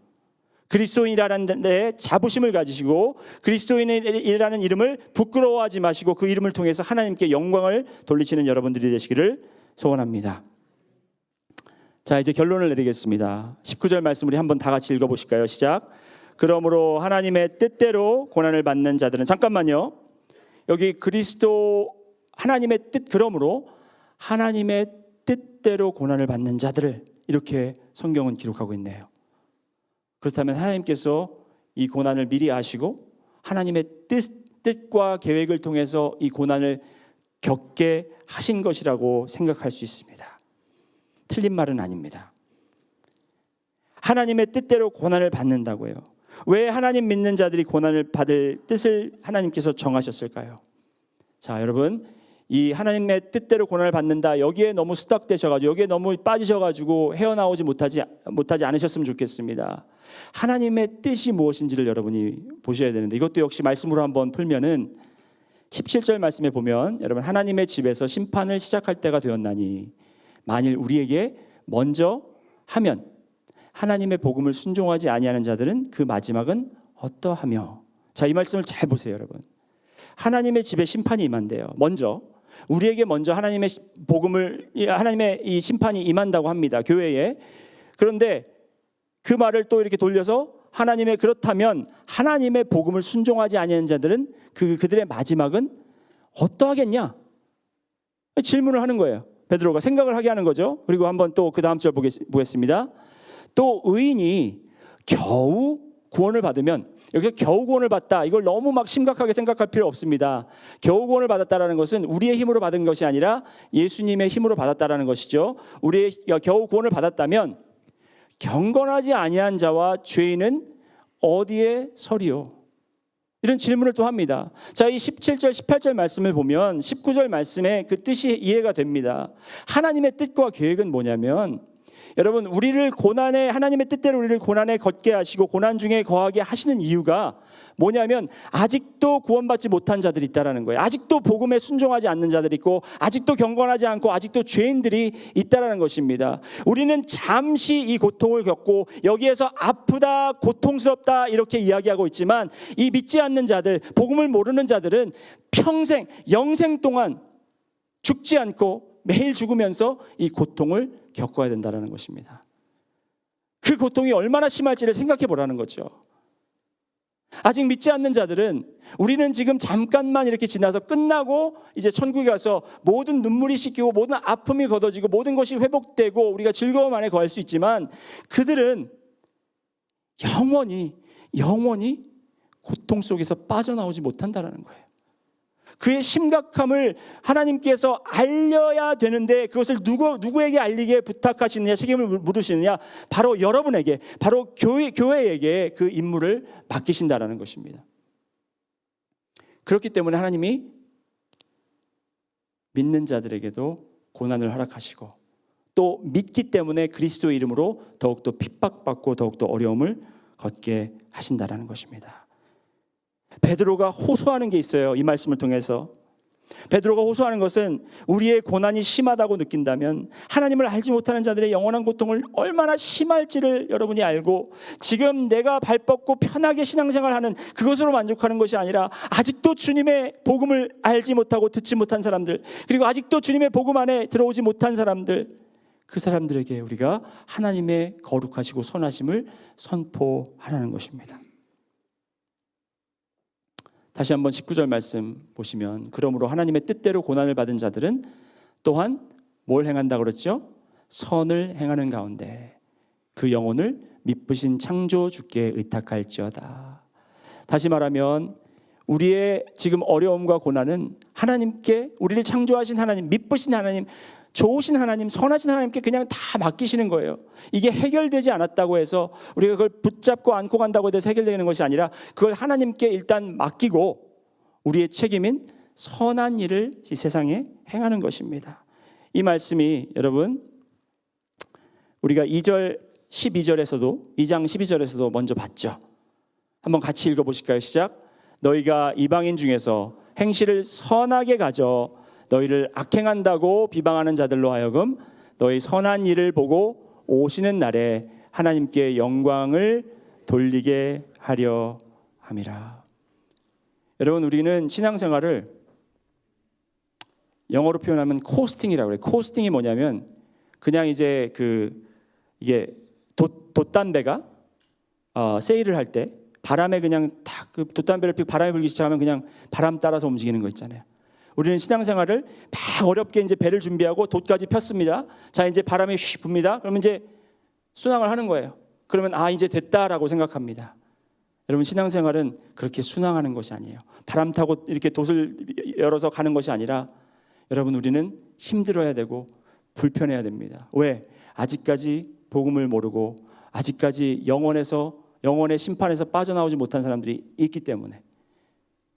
그리스도인이라는 데 자부심을 가지시고 그리스도인이라는 이름을 부끄러워하지 마시고 그 이름을 통해서 하나님께 영광을 돌리시는 여러분들이 되시기를 소원합니다. 자, 이제 결론을 내리겠습니다. 19절 말씀 우리 한번 다 같이 읽어보실까요? 시작. 그러므로 하나님의 뜻대로 고난을 받는 자들은, 잠깐만요. 여기 그리스도 하나님의 뜻, 그러므로 하나님의 뜻대로 고난을 받는 자들을 이렇게 성경은 기록하고 있네요. 그렇다면 하나님께서 이 고난을 미리 아시고 하나님의 뜻과 계획을 통해서 이 고난을 겪게 하신 것이라고 생각할 수 있습니다. 틀린 말은 아닙니다. 하나님의 뜻대로 고난을 받는다고요. 왜 하나님 믿는 자들이 고난을 받을 뜻을 하나님께서 정하셨을까요? 자, 여러분, 이 하나님의 뜻대로 고난을 받는다, 여기에 너무 스탁되셔가지고 여기에 너무 빠지셔가지고 헤어나오지 못하지 않으셨으면 좋겠습니다. 하나님의 뜻이 무엇인지를 여러분이 보셔야 되는데, 이것도 역시 말씀으로 한번 풀면은 17절 말씀에 보면, 여러분, 하나님의 집에서 심판을 시작할 때가 되었나니 만일 우리에게 먼저 하면 하나님의 복음을 순종하지 아니하는 자들은 그 마지막은 어떠하며. 자, 이 말씀을 잘 보세요, 여러분. 하나님의 집에 심판이 임한대요. 우리에게 먼저 하나님의 복음을, 하나님의 이 심판이 임한다고 합니다, 교회에. 그런데 그 말을 또 이렇게 돌려서 그렇다면 하나님의 복음을 순종하지 아니하는 자들은 그들의 마지막은 어떠하겠냐? 질문을 하는 거예요. 베드로가 생각을 하게 하는 거죠. 그리고 한번 또 그 다음 절 보겠습니다. 또 의인이 겨우 구원을 받으면, 여기서 겨우 구원을 받다, 이걸 너무 막 심각하게 생각할 필요 없습니다. 겨우 구원을 받았다라는 것은 우리의 힘으로 받은 것이 아니라 예수님의 힘으로 받았다라는 것이죠. 우리의 겨우 구원을 받았다면 경건하지 아니한 자와 죄인은 어디에 서리요? 이런 질문을 또 합니다. 자, 이 17절, 18절 말씀을 보면 19절 말씀에 그 뜻이 이해가 됩니다. 하나님의 뜻과 계획은 뭐냐면 여러분, 우리를 고난에, 하나님의 뜻대로 우리를 고난에 걷게 하시고 고난 중에 거하게 하시는 이유가 뭐냐면 아직도 구원받지 못한 자들이 있다라는 거예요. 아직도 복음에 순종하지 않는 자들이 있고 아직도 경건하지 않고 아직도 죄인들이 있다라는 것입니다. 우리는 잠시 이 고통을 겪고 여기에서 아프다, 고통스럽다 이렇게 이야기하고 있지만 이 믿지 않는 자들, 복음을 모르는 자들은 평생, 영생 동안 죽지 않고 매일 죽으면서 이 고통을 겪어야 된다는 것입니다. 그 고통이 얼마나 심할지를 생각해 보라는 거죠. 아직 믿지 않는 자들은 우리는 지금 잠깐만 이렇게 지나서 끝나고 이제 천국에 가서 모든 눈물이 씻기고 모든 아픔이 걷어지고 모든 것이 회복되고 우리가 즐거움 안에 거할 수 있지만 그들은 영원히 고통 속에서 빠져나오지 못한다는 거예요. 그의 심각함을 하나님께서 알려야 되는데 그것을 누구에게 알리게 부탁하시느냐, 책임을 물으시느냐, 바로 여러분에게, 바로 교회에게 그 임무를 맡기신다는 것입니다. 그렇기 때문에 하나님이 믿는 자들에게도 고난을 허락하시고 또 믿기 때문에 그리스도의 이름으로 더욱더 핍박받고 더욱더 어려움을 걷게 하신다는 것입니다. 베드로가 호소하는 게 있어요. 이 말씀을 통해서 베드로가 호소하는 것은 우리의 고난이 심하다고 느낀다면 하나님을 알지 못하는 자들의 영원한 고통을 얼마나 심할지를 여러분이 알고 지금 내가 발 뻗고 편하게 신앙생활하는 그것으로 만족하는 것이 아니라 아직도 주님의 복음을 알지 못하고 듣지 못한 사람들, 그리고 아직도 주님의 복음 안에 들어오지 못한 사람들, 그 사람들에게 우리가 하나님의 거룩하시고 선하심을 선포하라는 것입니다. 다시 한번 19절 말씀 보시면 그러므로 하나님의 뜻대로 고난을 받은 자들은 또한 뭘 행한다고 그랬죠? 선을 행하는 가운데 그 영혼을 미쁘신 창조주께 의탁할지어다. 다시 말하면 우리의 지금 어려움과 고난은 하나님께, 우리를 창조하신 하나님, 미쁘신 하나님, 좋으신 하나님, 선하신 하나님께 그냥 다 맡기시는 거예요. 이게 해결되지 않았다고 해서 우리가 그걸 붙잡고 안고 간다고 해서 해결되는 것이 아니라 그걸 하나님께 일단 맡기고 우리의 책임인 선한 일을 이 세상에 행하는 것입니다. 이 말씀이 여러분 우리가 2절 12절에서도 2장 12절에서도 먼저 봤죠. 한번 같이 읽어보실까요? 시작. 너희가 이방인 중에서 행실을 선하게 가져 너희를 악행한다고 비방하는 자들로 하여금 너희 선한 일을 보고 오시는 날에 하나님께 영광을 돌리게 하려 함이라. 여러분, 우리는 신앙생활을 영어로 표현하면 코스팅이라고 그래요. 코스팅이 뭐냐면 그냥 이제 이게 돛담배가 세일을 할 때 바람에 그냥 딱 그 돛담배를 피고 바람이 불기 시작하면 그냥 바람 따라서 움직이는 거 있잖아요. 우리는 신앙생활을 막 어렵게 이제 배를 준비하고 돛까지 폈습니다. 자, 이제 바람이 휘 붑니다. 그러면 이제 순항을 하는 거예요. 그러면 이제 됐다라고 생각합니다. 여러분, 신앙생활은 그렇게 순항하는 것이 아니에요. 바람 타고 이렇게 돛을 열어서 가는 것이 아니라 여러분, 우리는 힘들어야 되고 불편해야 됩니다. 왜? 아직까지 복음을 모르고 아직까지 영원의 심판에서 빠져나오지 못한 사람들이 있기 때문에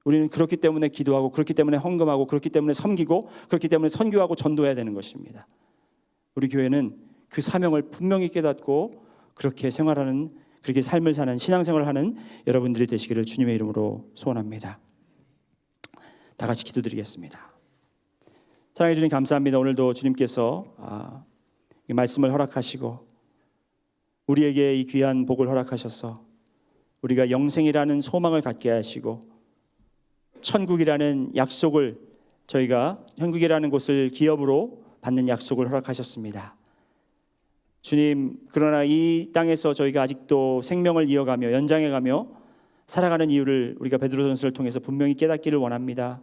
우리는 그렇기 때문에 기도하고 그렇기 때문에 헌금하고 그렇기 때문에 섬기고 그렇기 때문에 선교하고 전도해야 되는 것입니다. 우리 교회는 그 사명을 분명히 깨닫고 그렇게 생활하는, 그렇게 삶을 사는, 신앙생활을 하는 여러분들이 되시기를 주님의 이름으로 소원합니다. 다 같이 기도드리겠습니다. 사랑해 주님 감사합니다. 오늘도 주님께서 이 말씀을 허락하시고 우리에게 이 귀한 복을 허락하셔서 우리가 영생이라는 소망을 갖게 하시고 천국이라는 약속을, 저희가 천국이라는 곳을 기업으로 받는 약속을 허락하셨습니다. 주님, 그러나 이 땅에서 저희가 아직도 생명을 이어가며 연장해가며 살아가는 이유를 우리가 베드로전서를 통해서 분명히 깨닫기를 원합니다.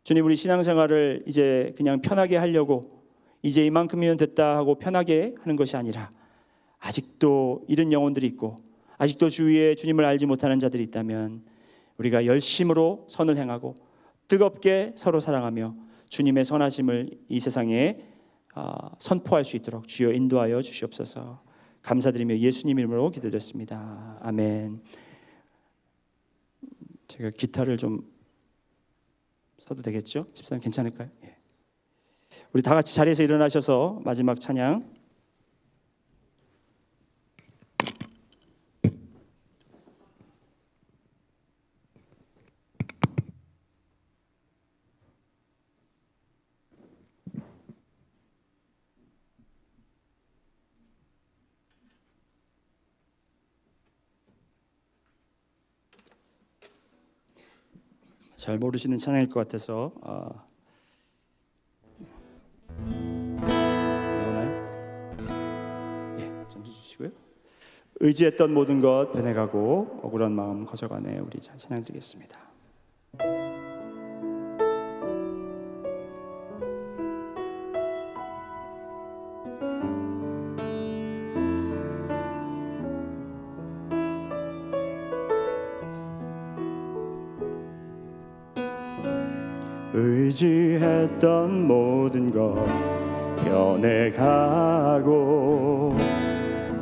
주님, 우리 신앙생활을 이제 그냥 편하게 하려고 이제 이만큼이면 됐다 하고 편하게 하는 것이 아니라 아직도 잃은 영혼들이 있고 아직도 주위에 주님을 알지 못하는 자들이 있다면 우리가 열심으로 선을 행하고 뜨겁게 서로 사랑하며 주님의 선하심을 이 세상에 선포할 수 있도록 주여 인도하여 주시옵소서. 감사드리며 예수님 이름으로 기도드렸습니다. 아멘. 제가 기타를 좀 써도 되겠죠? 집사님 괜찮을까요? 예. 우리 다 같이 자리에서 일어나셔서 마지막 찬양 잘 모르시는 찬양일 것 같아서 나오나요? 예, 전주 주시고요. 의지했던 모든 것 변해가고 억울한 마음 커져가네. 우리 찬양 드리겠습니다. 의지했던 모든 것 변해가고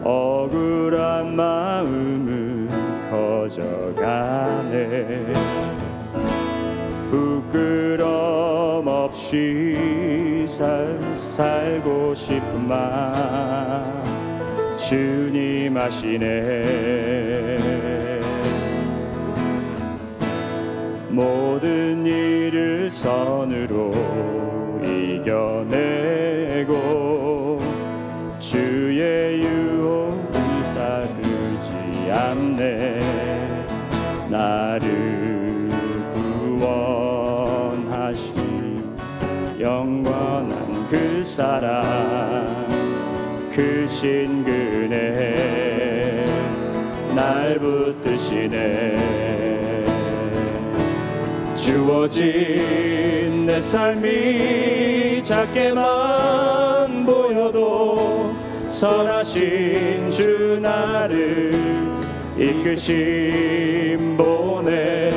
억울한 마음은 커져가네. 부끄럼 없이 살고 싶은 마음 주님 아시네. 모든 일을 선으로 이겨내고 주의 유혹을 따르지 않네. 나를 구원하신 영원한 그 사랑 크신 그네 날 붙드시네. 주어진 내 삶이 작게만 보여도 선하신 주 나를 이끄심 보내.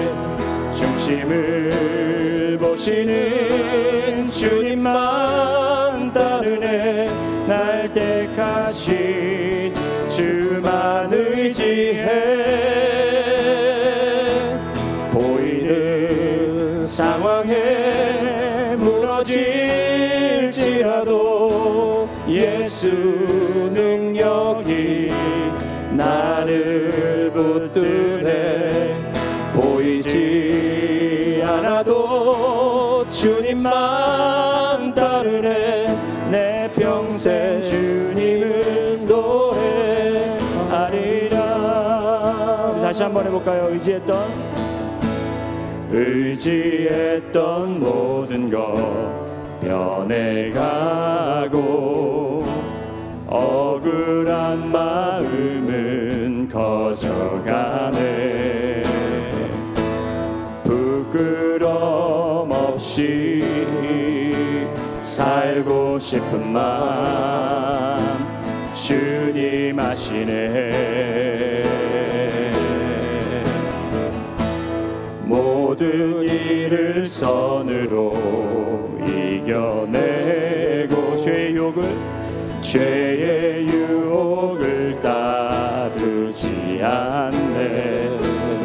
중심을 보시는 주님만 따르네. 날 택하신 주만 의지해. 상황에 무너질지라도 예수 능력이 나를 붙드네. 보이지 않아도 주님만 따르네. 내 평생 주님을 노래하리라. 우리 다시 한번 해볼까요? 의지했던 모든 것 변해가고 억울한 마음은 커져가네. 부끄럼 없이 살고 싶은 마음 주님 아시네. 모든 일을 선으로 이겨내고 죄의 유혹을 따르지 않네.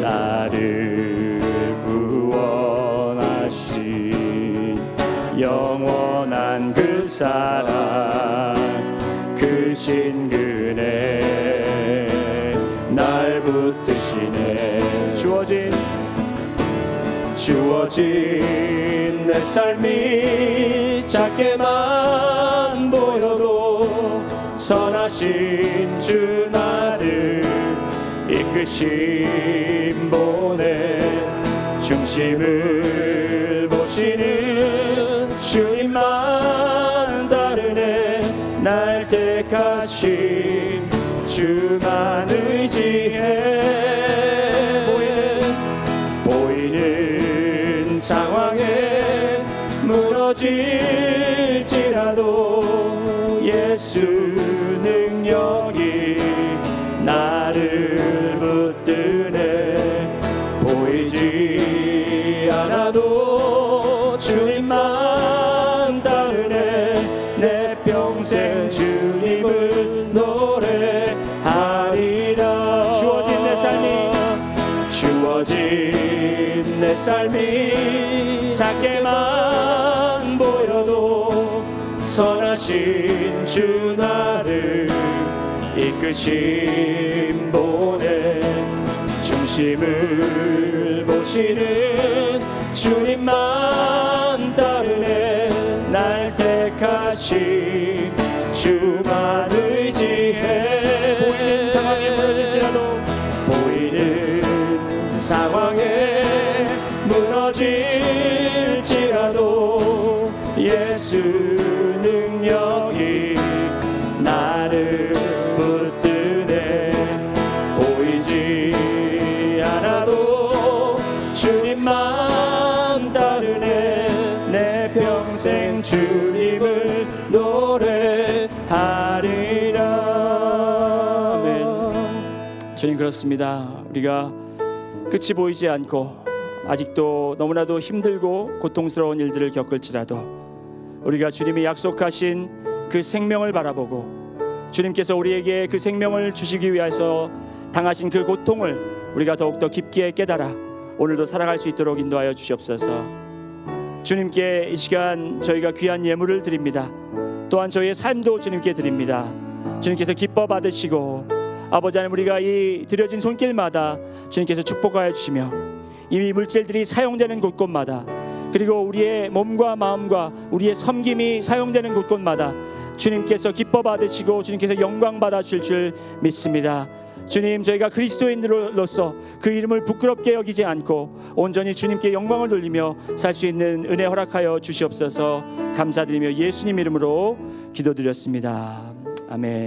나를 구원하신 영원한 그 사랑 크신 그네 날 붙드시네. 주어진 내 삶이 작게만 보여도 선하신 주 나를 이끄심 보내. 중심을 보시는 주님만 따르네. 날 택하신 주만 의지해. 상황에 무너질지라도 예수 능력이 나를 붙드네. 보이지 않아도 주님만 따르네. 내 평생 주님을 노래하리라. 주어진 내 삶이 작게만 보여도 선하신 주 나를 이끄심 보내. 중심을 보시는 주님만 따르네. 날 택하신 주만 의지해. 보이는 상황에 무너질지라도 주님, 그렇습니다. 우리가 끝이 보이지 않고 아직도 너무나도 힘들고 고통스러운 일들을 겪을지라도 우리가 주님이 약속하신 그 생명을 바라보고 주님께서 우리에게 그 생명을 주시기 위해서 당하신 그 고통을 우리가 더욱더 깊게 깨달아 오늘도 살아갈 수 있도록 인도하여 주시옵소서. 주님께 이 시간 저희가 귀한 예물을 드립니다. 또한 저희의 삶도 주님께 드립니다. 주님께서 기뻐 받으시고 아버지 하나님, 우리가 이 드려진 손길마다 주님께서 축복하여 주시며 이 물질들이 사용되는 곳곳마다, 그리고 우리의 몸과 마음과 우리의 섬김이 사용되는 곳곳마다 주님께서 기뻐 받으시고 주님께서 영광 받아 주실 줄 믿습니다. 주님, 저희가 그리스도인으로서 그 이름을 부끄럽게 여기지 않고 온전히 주님께 영광을 돌리며 살 수 있는 은혜 허락하여 주시옵소서. 감사드리며 예수님 이름으로 기도드렸습니다. 아멘.